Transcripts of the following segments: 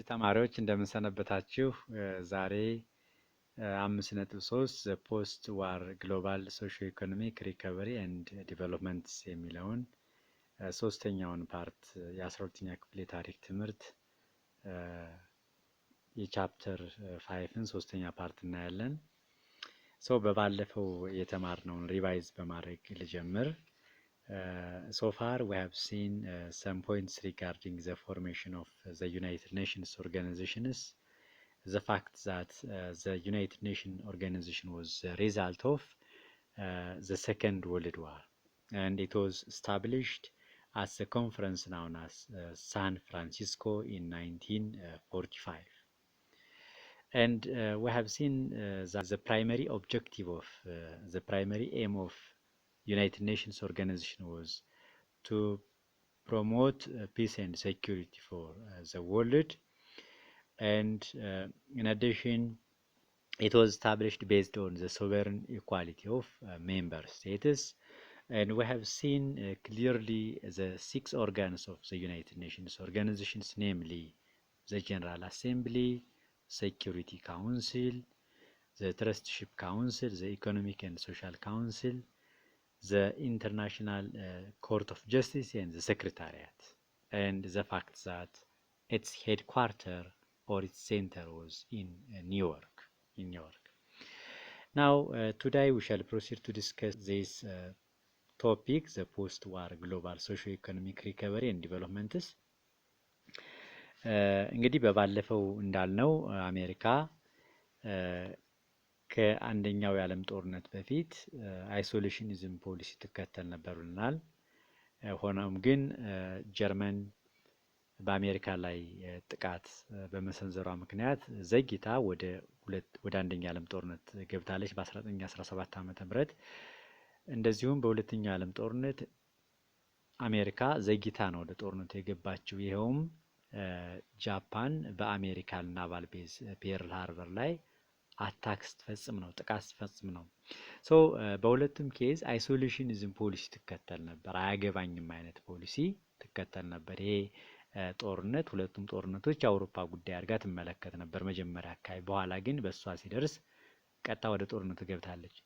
ተማሪዎች እንደምንሰነበታችሁ ዛሬ 5.3 the post war global socio-economic recovery and development የሚለውን ሶስተኛውን ፓርት የ12ኛ ክፍል የታሪክ ትምህርት የቻፕተር 5ን ሶስተኛ ፓርት እናያለን። በባለፈው የተማርነውን ሪቫይዝ በማድረግ ልጀምር። So far we have seen some points regarding the formation of the United Nations organizations, the fact that the United Nations organization was the result of the Second World War, and it was established as a conference known as San Francisco in 1945. And we have seen that the primary objective of the primary aim of United Nations organization was to promote peace and security for the world, and in addition it was established based on the sovereign equality of member states, and we have seen clearly the 6 organs of the United Nations organizations, namely the General Assembly, Security Council, the Trusteeship Council, the Economic and Social Council, the International Court of Justice, and the Secretariat, and the fact that its headquarters or its center was in New York. Now today we shall proceed to discuss this topic, the post-war global socio-economic recovery and developments. እንግዲህ በባለፈው እንዳልነው አሜሪካ ከአንደኛው የዓለም ጦርነት በፊት አይሶሌሽኒዝም ፖሊሲ ትከተል ነበር ብለናል። ሆኖም ግን ጀርመን በአሜሪካ ላይ ጥቃት በመሰንዘሯ ምክንያት ዘግይታ ወደ አንደኛ የዓለም ጦርነት ገብታለች በ1917 ዓ.ም። እንደዚሁም በሁለተኛው የዓለም ጦርነት አሜሪካ ዘግይታ ነው ወደ ጦርነቱ የገባችው። ይኸውም ጃፓን በአሜሪካ ናቫል ቤዝ ፔርል ሃርበር ላይ ጥቃት ስትፈጽም ነው። በሁለቱም ኬዝ አይሶሌሽኒዝም ፖሊሲ ትከተል ነበር፣ አያገባኝም አይነት ፖሊሲ ትከተል ነበር። ይሄ ጦርነት ሁለቱም ጦርነቶች የአውሮፓ ጉዳይ አድርጋ ትመለከት ነበር መጀመሪያ አካባቢ። በኋላ ግን በእሷ ሲደርስ ቀጥታ ወደ ጦርነቱ ገብታለች።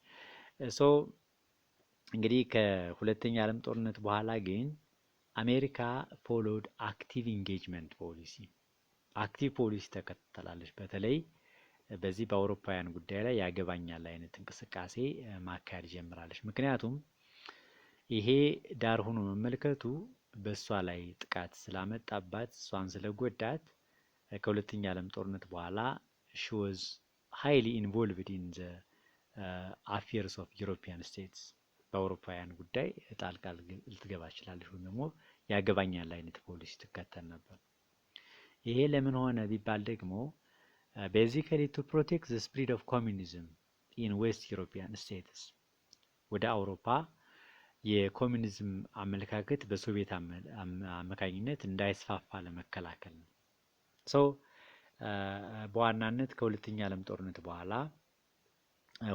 እንግዲህ ከሁለተኛ ዓለም ጦርነት በኋላ ግን አሜሪካ ፎሎድ አክቲቭ ኢንጌጅመንት ፖሊሲ፣ አክቲቭ ፖሊሲ ተከተላለች። በተለይ በዚህ በአውሮፓውያን ጉዳይ ላይ ያገባኛል አይነት እንቅስቃሴ ማካሄድ ጀምራለች። ምክንያቱም ይሄ ዳር ሆኖ መመልከቱ በእሷ ላይ ጥቃት ስላመጣባት፣ እሷን ስለጎዳት ከሁለተኛ ዓለም ጦርነት በኋላ she was highly involved in the affairs of European states፣ በአውሮፓውያን ጉዳይ ጣልቃ ልትገባ ትችላለች ወይም ደግሞ ያገባኛል አይነት ፖሊሲ ትከተል ነበር። ይሄ ለምን ሆነ ቢባል ደግሞ basically to protect the spread of communism in West European states፣ ወደ አውሮፓ የኮሚኒዝም አመለካከት በሶቪየት አማካኝነት እንዳይስፋፋ ለመከላከል ነው። በዋናነት ከሁለተኛ ዓለም ጦርነት በኋላ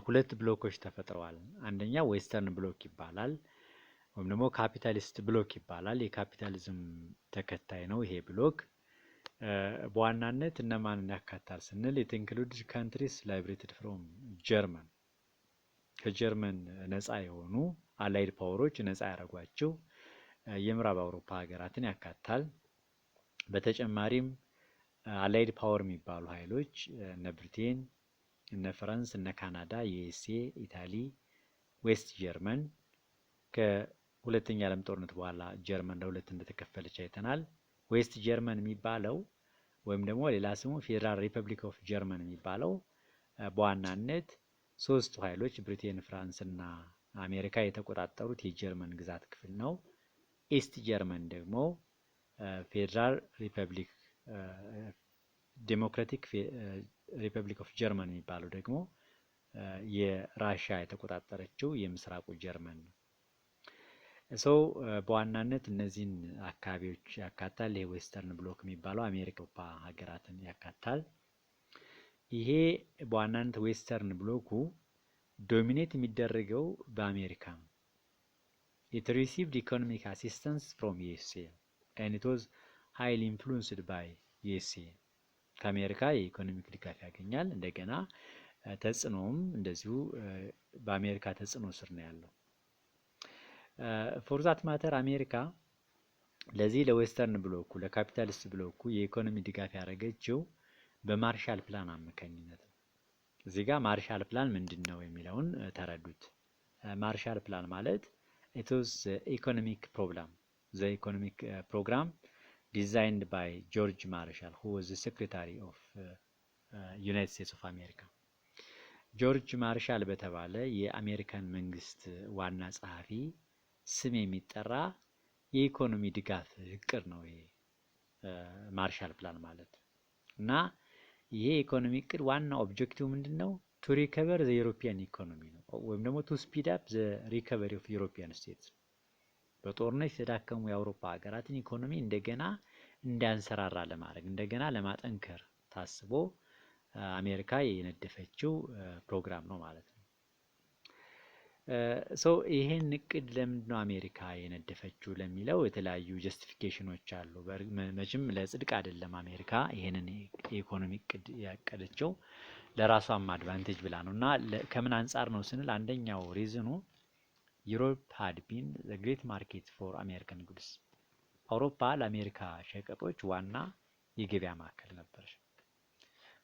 ሁለት ብሎኮች ተፈጥረዋል። አንደኛ ዌስተርን ብሎክ ይባላል ወይም ደግሞ ካፒታሊስት ብሎክ ይባላል። የካፒታሊዝም ተከታይ ነው ይሄ ብሎክ። በዋናነት እነማንን ያካታል ስንል it includes countries liberated from German፣ ከጀርመን ነፃ የሆኑ አላይድ ፓወሮች ነፃ ያደረጓቸው የምዕራብ አውሮፓ ሀገራትን ያካታል። በተጨማሪም አላይድ ፓወር የሚባሉ ኃይሎች እነ ብሪቴን፣ እነ ፍራንስ፣ እነ ካናዳ፣ ዩኤስኤ፣ ኢታሊ፣ ዌስት ጀርመን። ከሁለተኛ ዓለም ጦርነት በኋላ ጀርመን ለሁለት እንደተከፈለች አይተናል። ዌስት ጀርመን የሚባለው ወይም ደግሞ ሌላ ስሙ ፌዴራል ሪፐብሊክ ኦፍ ጀርመን የሚባለው በዋናነት ሶስቱ ኃይሎች ብሪቴን፣ ፍራንስ እና አሜሪካ የተቆጣጠሩት የጀርመን ግዛት ክፍል ነው። ኢስት ጀርመን ደግሞ ፌዴራል ሪፐብሊክ ዴሞክራቲክ ሪፐብሊክ ኦፍ ጀርመን የሚባለው ደግሞ የራሽያ የተቆጣጠረችው የምስራቁ ጀርመን ነው። በዋናነት እነዚህን አካባቢዎች ያካታል። ይሄ ዌስተርን ብሎክ የሚባለው አሜሪካ ሀገራትን ያካታል። ይሄ በዋናነት ዌስተርን ብሎኩ ዶሚኔት የሚደረገው በአሜሪካ ነው። it received economic assistance from USA and it was highly influenced by USA ከአሜሪካ የኢኮኖሚክ ድጋፍ ያገኛል። እንደገና ተጽዕኖም እንደዚሁ በአሜሪካ ተጽዕኖ ስር ነው ያለው። ፎር ዛት ማተር አሜሪካ ለዚህ ለዌስተርን ብሎኩ ለካፒታሊስት ብሎኩ የኢኮኖሚ ድጋፍ ያደረገችው በማርሻል ፕላን አማካኝነት ነው። እዚህ ጋር ማርሻል ፕላን ምንድን ነው የሚለውን ተረዱት። ማርሻል ፕላን ማለት it was economic program, the economic program designed by George Marshall, who was the secretary of United States of America. ጆርጅ ማርሻል በተባለ የአሜሪካን መንግስት ዋና ጸሐፊ ስም የሚጠራ የኢኮኖሚ ድጋፍ እቅድ ነው ይሄ ማርሻል ፕላን ማለት እና ይሄ ኢኮኖሚ እቅድ ዋና ኦብጀክቲቭ ምንድነው? ቱ ሪከቨር ዘ ዩሮፒያን ኢኮኖሚ ነው ወይም ደግሞ ቱ ስፒድ አፕ ዘ ሪከቨሪ ኦፍ ዩሮፒያን ስቴትስ። በጦርነት የተዳከሙ የአውሮፓ ሀገራትን ኢኮኖሚ እንደገና እንዲያንሰራራ ለማድረግ እንደገና ለማጠንከር ታስቦ አሜሪካ የነደፈችው ፕሮግራም ነው ማለት ነው። ይሄን እቅድ ለምንድን ነው አሜሪካ የነደፈችው ለሚለው የተለያዩ ጀስቲፊኬሽኖች አሉ። መቼም ለጽድቅ አይደለም አሜሪካ ይሄንን የኢኮኖሚ እቅድ ያቀደችው ለራሷም አድቫንቴጅ ብላ ነው እና ከምን አንጻር ነው ስንል አንደኛው ሪዝኑ ዩሮፕ ሃድ ቢን ዘ ግሬት ማርኬት ፎር አሜሪካን ጉድስ፣ አውሮፓ ለአሜሪካ ሸቀጦች ዋና የገበያ ማዕከል ነበረች።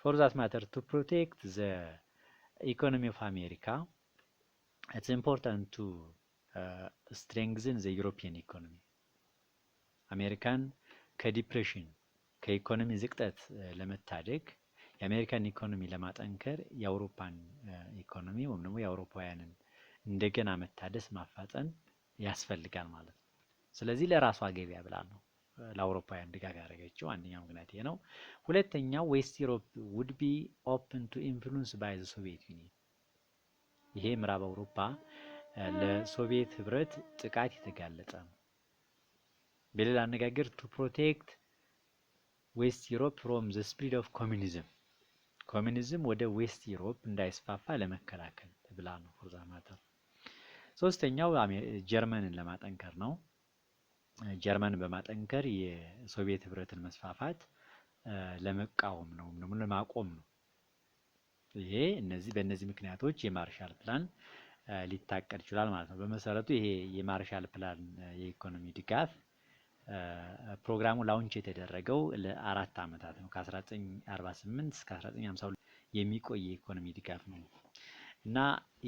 ፎር ዛት ማተር ቱ ፕሮቴክት ዘ ኢኮኖሚ ኦፍ አሜሪካ it's important to strengthen the European economy. አሜሪካን ከዲፕሬሽን ከኢኮኖሚ ዝቅጠት ለመታደግ የአሜሪካን ኢኮኖሚ ለማጠንከር የአውሮፓን ኢኮኖሚ ወይም ደግሞ የአውሮፓውያንን እንደገና መታደስ ማፋጠን ያስፈልጋል ማለት ነው። ስለዚህ ለራሷ ገበያ ብላ ነው ለአውሮፓውያን ድጋፍ ያደረገችው። አንደኛው ምክንያት ይሄ ነው። ሁለተኛው ዌስት ዩሮፕ would be open to influence by the Soviet Union። ይሄ ምዕራብ አውሮፓ ለሶቪየት ህብረት ጥቃት የተጋለጠ ነው። በሌላ አነጋገር ቱ ፕሮቴክት ዌስት ዩሮፕ ፍሮም ዘ ስፕሪድ ኦፍ ኮሚኒዝም፣ ኮሚኒዝም ወደ ዌስት ዩሮፕ እንዳይስፋፋ ለመከላከል ብላ ነው ፎር ዛት ማተር። ሶስተኛው ጀርመንን ለማጠንከር ነው። ጀርመንን በማጠንከር የሶቪየት ህብረትን መስፋፋት ለመቃወም ነው ደግሞ ለማቆም ነው። ይሄ በእነዚህ ምክንያቶች የማርሻል ፕላን ሊታቀድ ይችላል ማለት ነው። በመሰረቱ ይሄ የማርሻል ፕላን የኢኮኖሚ ድጋፍ ፕሮግራሙ ላውንች የተደረገው ለ4 ዓመታት ነው። ከ1948 እስከ 1952 የሚቆይ የኢኮኖሚ ድጋፍ ነው እና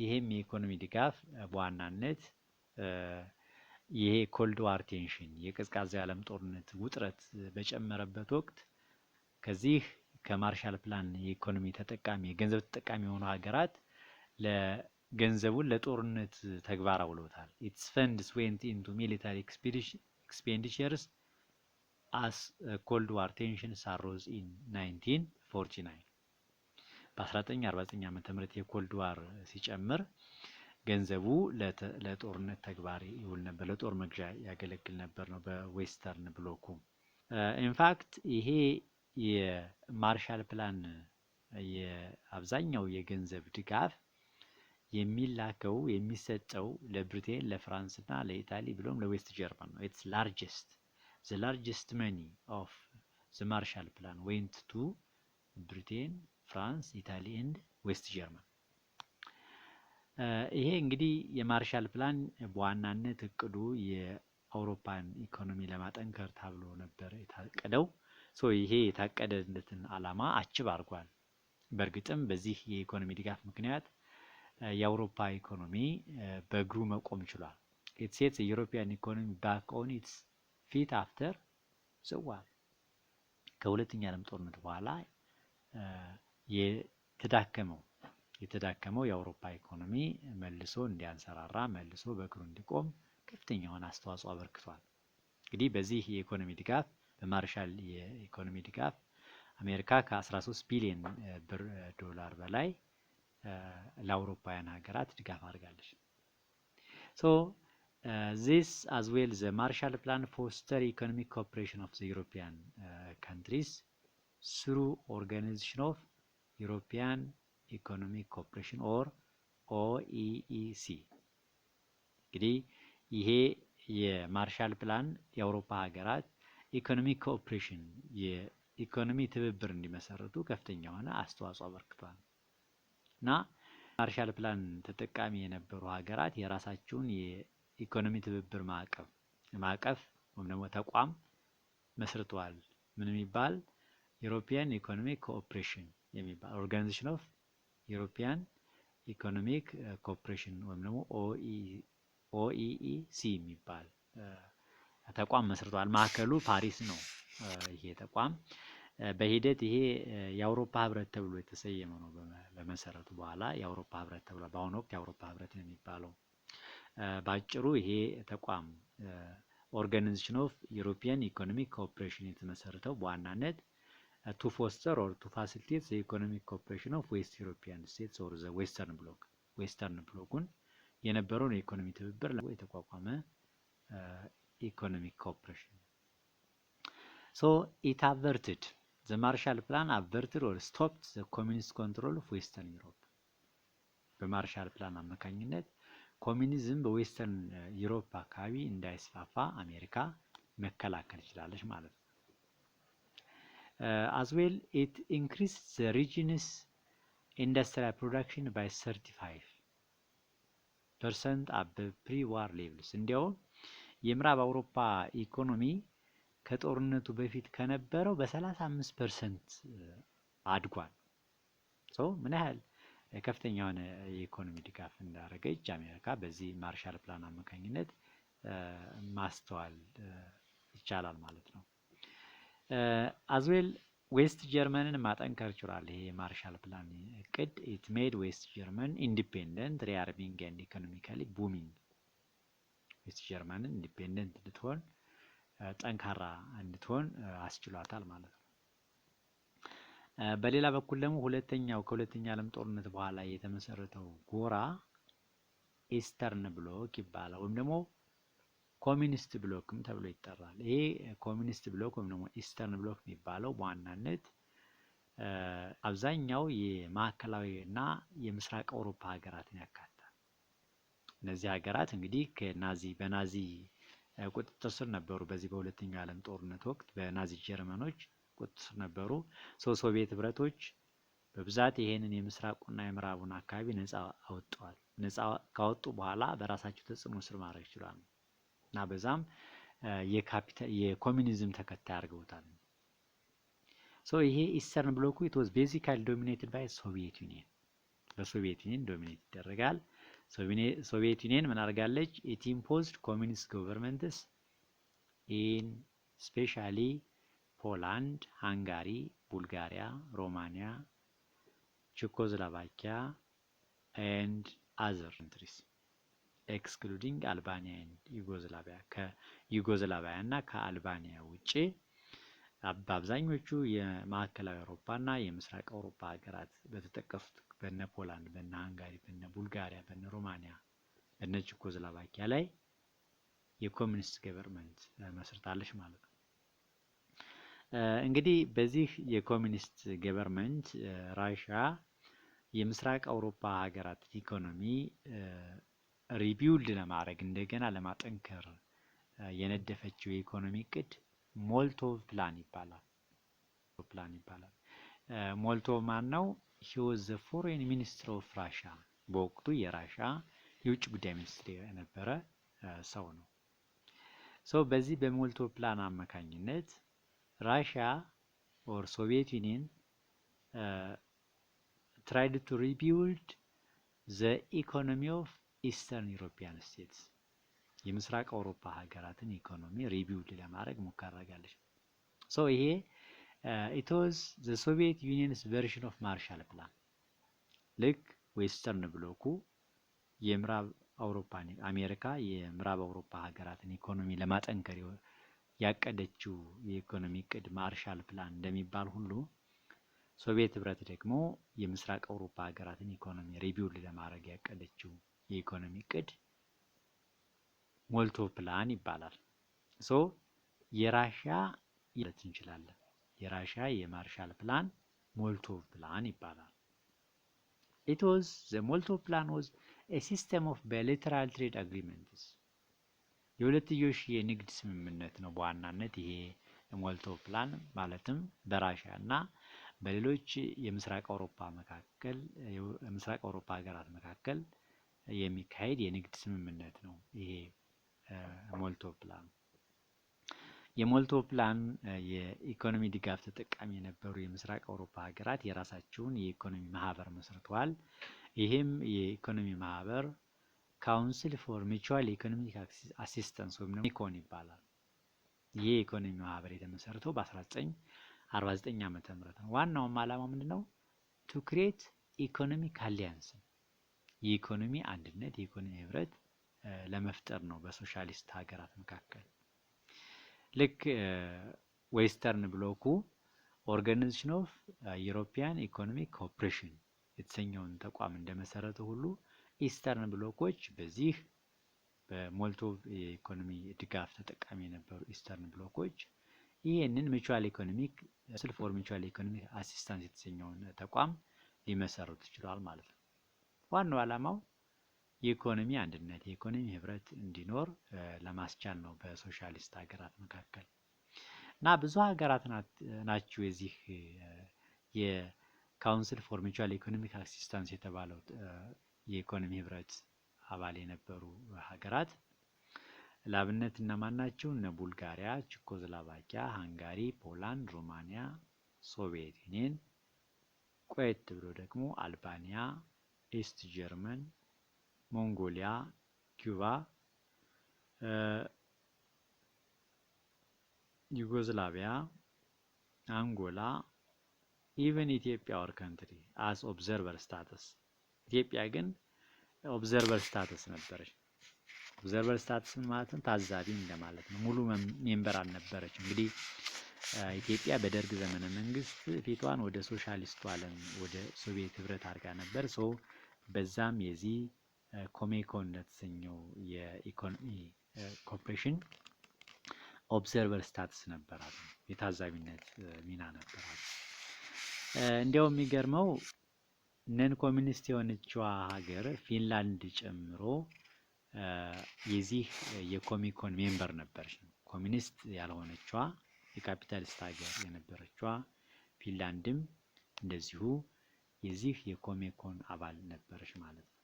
ይሄም የኢኮኖሚ ድጋፍ በዋናነት ይሄ ኮልድ ዋር ቴንሽን የቀዝቃዛ የዓለም ጦርነት ውጥረት በጨመረበት ወቅት ከዚህ ከማርሻል ፕላን የኢኮኖሚ ተጠቃሚ የገንዘብ ተጠቃሚ የሆኑ ሀገራት ለገንዘቡን ለጦርነት ተግባር አውለውታል። its funds went into military expenditures as cold war tensions arose in 1949። በ1949 ዓመተ ምህረት የኮልድ ዋር ሲጨምር ገንዘቡ ለጦርነት ተግባር ይውል ነበር፣ ለጦር መግዣ ያገለግል ነበር ነው በዌስተርን ብሎኩ። ኢንፋክት ይሄ የማርሻል ፕላን የአብዛኛው የገንዘብ ድጋፍ የሚላከው የሚሰጠው ለብሪቴን፣ ለፍራንስ እና ለኢታሊ ብሎም ለዌስት ጀርመን ነው። ኢትስ the largest money of the Marshall Plan went to ብሪቴን፣ ፍራንስ፣ ኢታሊ and ዌስት ጀርመን። ይሄ እንግዲህ የማርሻል ፕላን በዋናነት እቅዱ የአውሮፓን ኢኮኖሚ ለማጠንከር ተብሎ ነበር የታቀደው። ይሄ የታቀደለትን ዓላማ አችብ አድርጓል። በእርግጥም በዚህ የኢኮኖሚ ድጋፍ ምክንያት የአውሮፓ ኢኮኖሚ በእግሩ መቆም ችሏል። it sets the European economy back on its feet after the war። ከሁለተኛ ዓለም ጦርነት በኋላ የተዳከመው የአውሮፓ ኢኮኖሚ መልሶ እንዲያንሰራራ መልሶ በእግሩ እንዲቆም ከፍተኛ የሆነ አስተዋጽኦ አበርክቷል። እንግዲህ በዚህ የኢኮኖሚ ድጋፍ በማርሻል የኢኮኖሚ ድጋፍ አሜሪካ ከ13 ቢሊዮን ዶላር በላይ ለአውሮፓውያን ሀገራት ድጋፍ አድርጋለች። this as well the Marshall Plan foster economic cooperation of the European countries through Organization of European Economic Cooperation or OEEC። እንግዲህ ይሄ የማርሻል ፕላን የአውሮፓ ሀገራት ኢኮኖሚክ ኮኦፕሬሽን የኢኮኖሚ ትብብር እንዲመሰረቱ ከፍተኛ የሆነ አስተዋጽኦ አበርክቷል እና ማርሻል ፕላን ተጠቃሚ የነበሩ ሀገራት የራሳቸውን የኢኮኖሚ ትብብር ማዕቀፍ ወይም ደግሞ ተቋም መስርተዋል። ምን የሚባል ዩሮፒያን ኢኮኖሚክ ኮኦፕሬሽን የሚባል ኦርጋናይዜሽን ኦፍ ዩሮፒያን ኢኮኖሚክ ኮኦፕሬሽን ወይም ደግሞ ኦኢኢሲ የሚባል ተቋም መስርተዋል። ማዕከሉ ፓሪስ ነው። ይሄ ተቋም በሂደት ይሄ የአውሮፓ ህብረት ተብሎ የተሰየመ ነው። በመሰረቱ በኋላ የአውሮፓ ህብረት ተብሎ በአሁኑ ወቅት የአውሮፓ ህብረት ነው የሚባለው። ባጭሩ ይሄ ተቋም ኦርጋናይዜሽን ኦፍ ዩሮፒያን ኢኮኖሚክ ኮኦፕሬሽን የተመሰረተው በዋናነት ቱ ፎስተር ኦር ቱ ፋሲሊቴት ዘ ኢኮኖሚክ ኮኦፕሬሽን ኦፍ ዌስት ዩሮፒያን ስቴትስ ኦር ዘ ዌስተርን ብሎኩን የነበረውን የኢኮኖሚ ትብብር የተቋቋመ ኢኮኖሚክ ኮኦፕሬሽን ሶ ኢት አቨርትድ ዘ ማርሻል ፕላን አቨርትድ ኦር ስቶፕድ ዘ ኮሚኒስት ኮንትሮል ኦፍ ዌስተርን ዩሮፕ። በማርሻል ፕላን አማካኝነት ኮሚኒዝም በዌስተርን ዩሮፕ አካባቢ እንዳይስፋፋ አሜሪካ መከላከል ችላለች ማለት ነው። as well it increased the region's industrial production by 35% above pre-war levels። እንዲያውም የምዕራብ አውሮፓ ኢኮኖሚ ከጦርነቱ በፊት ከነበረው በ35% አድጓል። ምን ያህል ከፍተኛ የሆነ የኢኮኖሚ ድጋፍ እንዳደረገች አሜሪካ በዚህ ማርሻል ፕላን አማካኝነት ማስተዋል ይቻላል ማለት ነው። አዝዌል ዌስት ጀርመንን ማጠንከር ችሏል። ይሄ ማርሻል ፕላን እቅድ ኢት ሜድ ዌስት ጀርመን ኢንዲፔንደንት ሪአርሚንግ ኤንድ ኢኮኖሚካሊ ቡሚንግ። ዌስት ጀርመንን ኢንዲፔንደንት እንድትሆን ጠንካራ እንድትሆን አስችሏታል ማለት ነው። በሌላ በኩል ደግሞ ከሁለተኛ ዓለም ጦርነት በኋላ የተመሰረተው ጎራ ኢስተርን ብሎክ ይባላል ወይም ደግሞ ኮሚኒስት ብሎክም ተብሎ ይጠራል። ይሄ ኮሚኒስት ብሎክ ወይም ደግሞ ኢስተርን ብሎክ የሚባለው በዋናነት አብዛኛው የማዕከላዊ እና የምስራቅ አውሮፓ ሀገራትን ያካትታል። እነዚህ ሀገራት እንግዲህ በናዚ ቁጥጥር ስር ነበሩ። በዚህ በሁለተኛው ዓለም ጦርነት ወቅት በናዚ ጀርመኖች ቁጥጥር ስር ነበሩ። ሶቪየት ህብረቶች በብዛት ይሄንን የምስራቁና የምዕራቡን አካባቢ ነፃ አወጥተዋል። ነፃ ካወጡ በኋላ በራሳቸው ተጽዕኖ ስር ማድረግ ይችላሉ እና በዛም የኮሚኒዝም ተከታይ አድርገውታል። ይሄ ኢስተርን ብሎኩ it was basically dominated by ሶቪየት ዩኒየን። በሶቪየት ዩኒየን ዶሚኔት ይደረጋል። ሶቪየት ዩኒየን ምን አድርጋለች? it imposed communist governments in especially ፖላንድ፣ ሃንጋሪ፣ ቡልጋሪያ፣ ሮማኒያ፣ ቼኮስሎቫኪያ and other countries excluding አልባኒያ and ዩጎዝላቪያ። ከዩጎዝላቪያ እና ከአልባኒያ ውጪ በአብዛኞቹ የማዕከላዊ አውሮፓ እና የምስራቅ አውሮፓ ሀገራት በተጠቀሱት በነ ፖላንድ፣ በነ ሃንጋሪ፣ በነ ቡልጋሪያ፣ በነ ሮማኒያ፣ በነ ቼኮስሎቫኪያ ላይ የኮሚኒስት ገቨርንመንት መስርታለች ማለት ነው። እንግዲህ በዚህ የኮሚኒስት ገቨርንመንት ራሽያ የምስራቅ አውሮፓ ሀገራት ኢኮኖሚ ሪቢውልድ ለማድረግ እንደገና ለማጠንከር የነደፈችው የኢኮኖሚ እቅድ ሞልቶቭ ፕላን ይባላል። ሞልቶቭ ማን ነው? he was the foreign minister of Russia። በወቅቱ የራሻ የውጭ ጉዳይ ሚኒስትር የነበረ ሰው ነው። በዚህ በሞልቶቭ ፕላን አማካኝነት ራሽያ ኦር ሶቪየት ዩኒየን tried to rebuild the economy of Eastern European states። የምስራቅ አውሮፓ ሀገራትን ኢኮኖሚ ሪቢውልድ ለማድረግ ሙከራ አድርጋለች። ይሄ it was the Soviet Union's version of Marshall Plan። ልክ ዌስተርን ብሎኩ የምዕራብ አውሮፓ አሜሪካ የምዕራብ አውሮፓ ሀገራትን ኢኮኖሚ ለማጠንከር ያቀደችው የኢኮኖሚ እቅድ ማርሻል ፕላን እንደሚባል ሁሉ ሶቪየት ህብረት ደግሞ የምስራቅ አውሮፓ ሀገራትን ኢኮኖሚ ሪቢውልድ ለማድረግ ያቀደችው የኢኮኖሚ እቅድ ሞልቶቭ ፕላን ይባላል። የራሽያ ማለት እንችላለን። የራሽያ የማርሻል ፕላን ሞልቶቭ ፕላን ይባላል። the Molotov plan was a system of bilateral trade agreements። የሁለትዮሽ የንግድ ስምምነት ነው በዋናነት ይሄ ሞልቶቭ ፕላን ማለትም በራሽያ እና በሌሎች የምስራቅ አውሮፓ ሀገራት መካከል የሚካሄድ የንግድ ስምምነት ነው። ይሄ ሞልቶቭ ፕላን የሞልቶቭ ፕላን የኢኮኖሚ ድጋፍ ተጠቃሚ የነበሩ የምስራቅ አውሮፓ ሀገራት የራሳቸውን የኢኮኖሚ ማህበር መስርተዋል። ይህም የኢኮኖሚ ማህበር ካውንስል ፎር ሚቹዋል ኢኮኖሚክ አሲስተንስ ወይም ደግሞ ኢኮን ይባላል። ይህ የኢኮኖሚ ማህበር የተመሰረተው በ1949 ዓመተ ምህረት ነው። ዋናውም ዓላማው ምንድነው? ቱ ክሬት ኢኮኖሚክ አሊያንስ የኢኮኖሚ አንድነት የኢኮኖሚ ህብረት ለመፍጠር ነው በሶሻሊስት ሀገራት መካከል። ልክ ዌስተርን ብሎኩ ኦርጋናይዜሽን ኦፍ ዩሮፒያን ኢኮኖሚክ ኮኦፕሬሽን የተሰኘውን ተቋም እንደመሰረተ ሁሉ ኢስተርን ብሎኮች በዚህ በሞልቶቭ የኢኮኖሚ ድጋፍ ተጠቃሚ የነበሩ ኢስተርን ብሎኮች ይህንን ሚቹዋል ኢኮኖሚክ ፎር ሚቹዋል ኢኮኖሚክ አሲስታንስ የተሰኘውን ተቋም ሊመሰርቱ ይችላል ማለት ነው። ዋናው ዓላማው የኢኮኖሚ አንድነት የኢኮኖሚ ህብረት እንዲኖር ለማስቻል ነው በሶሻሊስት ሀገራት መካከል እና ብዙ ሀገራት ናቸው የዚህ የካውንስል ፎር ሚቹዋል ኢኮኖሚክ አሲስታንስ የተባለው የኢኮኖሚ ህብረት አባል የነበሩ ሀገራት ለአብነት እነማን ናቸው? እነ ቡልጋሪያ፣ ቼኮስሎቫኪያ፣ ሃንጋሪ፣ ፖላንድ፣ ሮማኒያ፣ ሶቪየት ዩኒየን፣ ቆየት ብሎ ደግሞ አልባኒያ፣ ኢስት ጀርመን፣ ሞንጎሊያ፣ ኩባ፣ ዩጎዝላቪያ፣ አንጎላ፣ ኢቨን ኢትዮጵያ ኦር ካንትሪ አስ ኦብዘርቨር ስታተስ። ኢትዮጵያ ግን ኦብዘርቨር ስታተስ ነበረች። ኦብዘርቨር ስታተስ ማለት ነው ታዛቢ እንደማለት ነው። ሙሉ ሜምበር አልነበረች። እንግዲህ ኢትዮጵያ በደርግ ዘመነ መንግስት ፊቷን ወደ ሶሻሊስቱ ዓለም ወደ ሶቪየት ህብረት አድርጋ ነበር። በዛም የዚህ ኮሜኮን እንደተሰኘው የኢኮኖሚ ኮኦፕሬሽን ኦብዘርቨር ስታተስ ነበራት፣ የታዛቢነት ሚና ነበራት። እንዲያው የሚገርመው ነን ኮሚኒስት የሆነችዋ ሀገር ፊንላንድ ጨምሮ የዚህ የኮሚኮን ሜምበር ነበረች። ኮሚኒስት ያልሆነችዋ የካፒታሊስት ሀገር የነበረችዋ ፊንላንድም እንደዚሁ የዚህ የኮሜኮን አባል ነበረች ማለት ነው።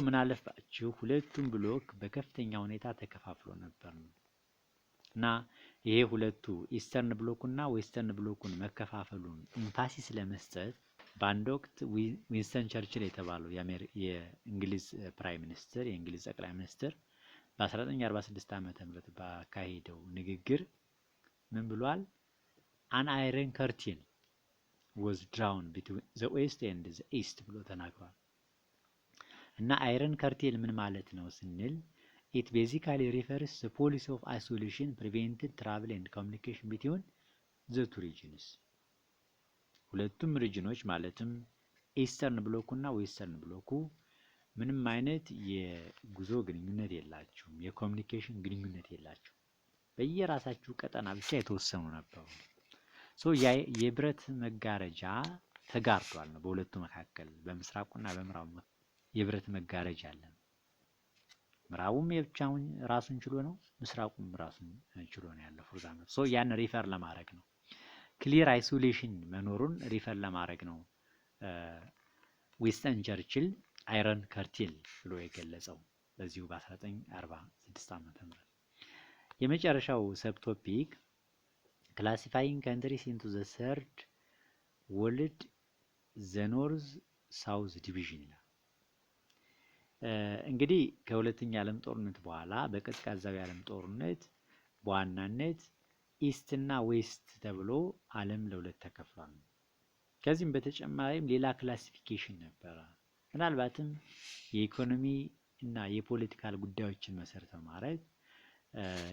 ምን አለፋችሁ ሁለቱም ብሎክ በከፍተኛ ሁኔታ ተከፋፍሎ ነበር ነው እና ይሄ ሁለቱ ኢስተርን ብሎኩና ዌስተርን ብሎኩን መከፋፈሉን ኢምፋሲስ ለመስጠት በአንድ ወቅት ዊንስተን ቸርችል የተባለው የእንግሊዝ ፕራይም ሚኒስትር የእንግሊዝ ጠቅላይ ሚኒስትር በ1946 ዓመተ ምህረት ባካሄደው ንግግር ምን ብሏል? አን አይረን ከርቲን was drawn between the west and the east ብሎ ተናግሯል። እና አይረን ከርቴል ምን ማለት ነው ስንል it basically refers the policy of isolation prevented travel and communication between the two regions። ሁለቱም ሪጅኖች ማለትም ኢስተርን ብሎኩ እና ዌስተርን ብሎኩ ምንም አይነት የጉዞ ግንኙነት የላቸውም፣ የኮሚኒኬሽን ግንኙነት የላቸውም። በየራሳቸው ቀጠና ብቻ የተወሰኑ ነበሩ። የብረት መጋረጃ ተጋርዷል ነው በሁለቱ መካከል በምስራቁና በምዕራቡ የብረት መጋረጃ አለ። ምዕራቡም የብቻውን ራሱን ችሎ ነው፣ ምስራቁም ራሱን ችሎ ነው ያለው ፎርዛመት ያን ሪፈር ለማድረግ ነው። ክሊር አይሶሌሽን መኖሩን ሪፈር ለማድረግ ነው ዊንስተን ቸርችል አይረን ከርቲል ብሎ የገለጸው በዚሁ በ1946 ዓመተ ምህረት። የመጨረሻው ሰብ ቶፒክ ክላሲፋይንግ ካንትሪስ ኢንቱ ዘ ሰርድ ወርልድ ዘ ኖርዝ ሳውዝ ዲቪዥን ይላል። እንግዲህ ከሁለተኛ ዓለም ጦርነት በኋላ በቀዝቃዛው የዓለም ጦርነት በዋናነት ኢስት እና ዌስት ተብሎ ዓለም ለሁለት ተከፍሏል። ከዚህም በተጨማሪም ሌላ ክላሲፊኬሽን ነበረ። ምናልባትም የኢኮኖሚ እና የፖለቲካል ጉዳዮችን መሰረት በማድረግ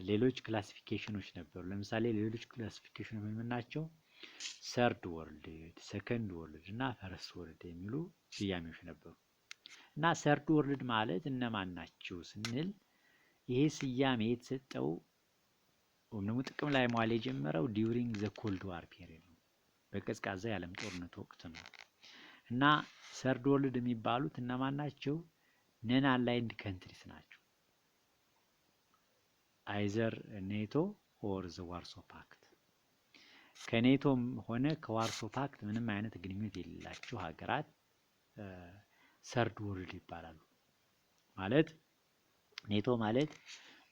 ሌሎች ክላሲፊኬሽኖች ነበሩ። ለምሳሌ ሌሎች ክላሲፊኬሽኖች ምን ናቸው? ሰርድ ወርልድ፣ ሰከንድ ወርልድ እና ፈርስት ወርልድ የሚሉ ስያሜዎች ነበሩ። እና ሰርድ ወርልድ ማለት እነማን ናቸው ስንል ይሄ ስያሜ የተሰጠው ወይም ጥቅም ላይ መዋል የጀመረው ዲዩሪንግ ዘ ኮልድ ዋር ፔሪድ ነው፣ በቀዝቃዛ የዓለም ጦርነት ወቅት ነው። እና ሰርድ ወርልድ የሚባሉት እነማን ናቸው? ነን አላይንድ ካንትሪስ ናቸው። አይዘር ኔቶ ኦር ዘ ዋርሶ ፓክት። ከኔቶም ሆነ ከዋርሶ ፓክት ምንም አይነት ግንኙነት የሌላቸው ሀገራት ሰርድ ወርልድ ይባላሉ። ማለት ኔቶ ማለት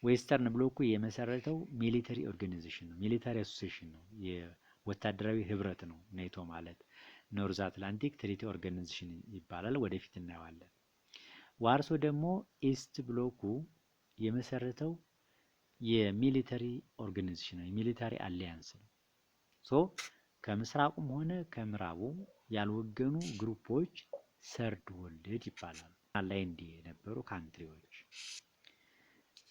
ዌስተርን ብሎኩ የመሰረተው ሚሊተሪ ኦርጋናይዜሽን ነው፣ ሚሊተሪ አሶሲዬሽን ነው፣ የወታደራዊ ህብረት ነው ኔቶ ማለት። ኖርዝ አትላንቲክ ትሪቲ ኦርጋናይዜሽን ይባላል፣ ወደፊት እናየዋለን። ዋርሶ ደግሞ ኢስት ብሎኩ የመሰረተው የሚሊተሪ ኦርጋናይዜሽን ነው፣ የሚሊተሪ አሊያንስ ነው። ሶ ከምስራቁም ሆነ ከምዕራቡ ያልወገኑ ግሩፖች ሰርድ ወርልድ ይባላሉ። አላይንድ የነበሩ ካንትሪዎች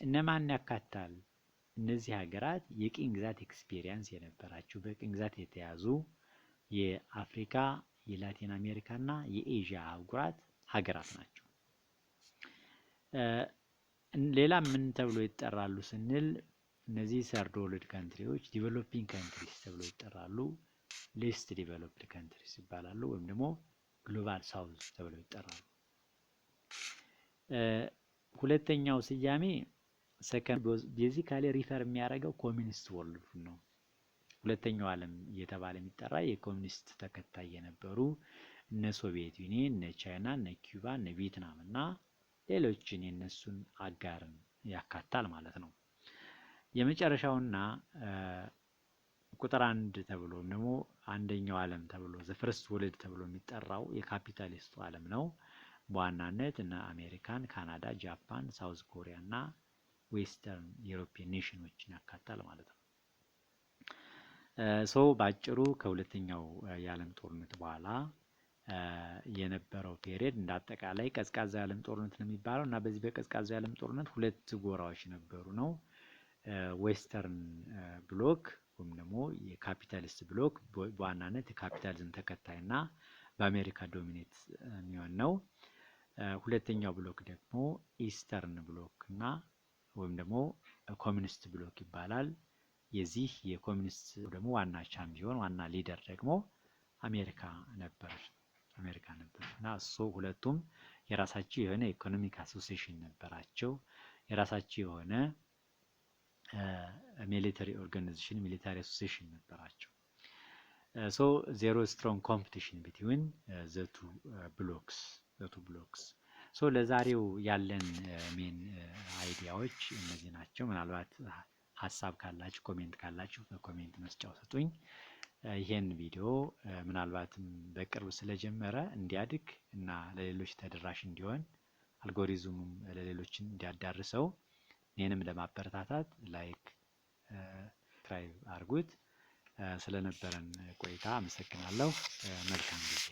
እነማን ያካታል? እነዚህ ሀገራት የቅኝ ግዛት ኤክስፒሪየንስ የነበራቸው በቅኝ ግዛት የተያዙ የአፍሪካ፣ የላቲን አሜሪካ እና የኤዥያ አህጉራት ሀገራት ናቸው። ሌላ ምን ተብሎ ይጠራሉ ስንል እነዚህ ሰርድ ወርልድ ካንትሪዎች ዲቨሎፒንግ ካንትሪስ ተብሎ ይጠራሉ። ሌስት ዲቨሎፕድ ካንትሪስ ይባላሉ፣ ወይም ደግሞ ግሎባል ሳውዝ ተብለው ይጠራሉ። ሁለተኛው ስያሜ ሰከንድ ቤዚካሊ ሪፈር የሚያደርገው ኮሚኒስት ወርልድ ነው። ሁለተኛው ዓለም እየተባለ የሚጠራ የኮሚኒስት ተከታይ የነበሩ እነ ሶቪየት ዩኒየን፣ እነ ቻይና፣ እነ ኪዩባ፣ እነ ቪየትናም እና ሌሎችን የነሱን አጋርን ያካታል ማለት ነው። የመጨረሻውና ቁጥር አንድ ተብሎ ደግሞ አንደኛው ዓለም ተብሎ ዘፈርስት ወርልድ ተብሎ የሚጠራው የካፒታሊስቱ ዓለም ነው። በዋናነት እና አሜሪካን፣ ካናዳ፣ ጃፓን፣ ሳውዝ ኮሪያ እና ዌስተርን ዩሮፒያን ኔሽኖችን ያካታል ማለት ነው። ሶ ባጭሩ ከሁለተኛው የዓለም ጦርነት በኋላ የነበረው ፔሪየድ እንዳጠቃላይ ቀዝቃዛ የዓለም ጦርነት ነው የሚባለው እና በዚህ በቀዝቃዛ የዓለም ጦርነት ሁለት ጎራዎች ነበሩ ነው። ዌስተርን ብሎክ ወይም ደግሞ የካፒታሊስት ብሎክ በዋናነት የካፒታሊዝም ተከታይ እና በአሜሪካ ዶሚኔት የሚሆን ነው። ሁለተኛው ብሎክ ደግሞ ኢስተርን ብሎክ እና ወይም ደግሞ ኮሚኒስት ብሎክ ይባላል። የዚህ የኮሚኒስት ደግሞ ዋና ቻምፒዮን ዋና ሊደር ደግሞ አሜሪካ ነበር እና እሱ ሁለቱም የራሳቸው የሆነ ኢኮኖሚክ አሶሲዬሽን ነበራቸው። የራሳቸው የሆነ ሚሊተሪ ኦርጋናይዜሽን ሚሊተሪ አሶሲዬሽን ነበራቸው። ሶ ዜሮ ስትሮንግ ኮምፒቲሽን ቢትዊን ዘ ቱ ብሎክስ። ሶ ለዛሬው ያለን ሜን አይዲያዎች እነዚህ ናቸው። ምናልባት ሀሳብ ካላችሁ ኮሜንት ካላችሁ በኮሜንት መስጫው ስጡኝ። ይሄን ቪዲዮ ምናልባትም በቅርብ ስለጀመረ እንዲያድግ እና ለሌሎች ተደራሽ እንዲሆን አልጎሪዝሙም ለሌሎች እንዲያዳርሰው እኔንም ለማበረታታት ላይክ ሰብስክራይብ አድርጉት። ስለነበረን ቆይታ አመሰግናለሁ። መልካም ጊዜ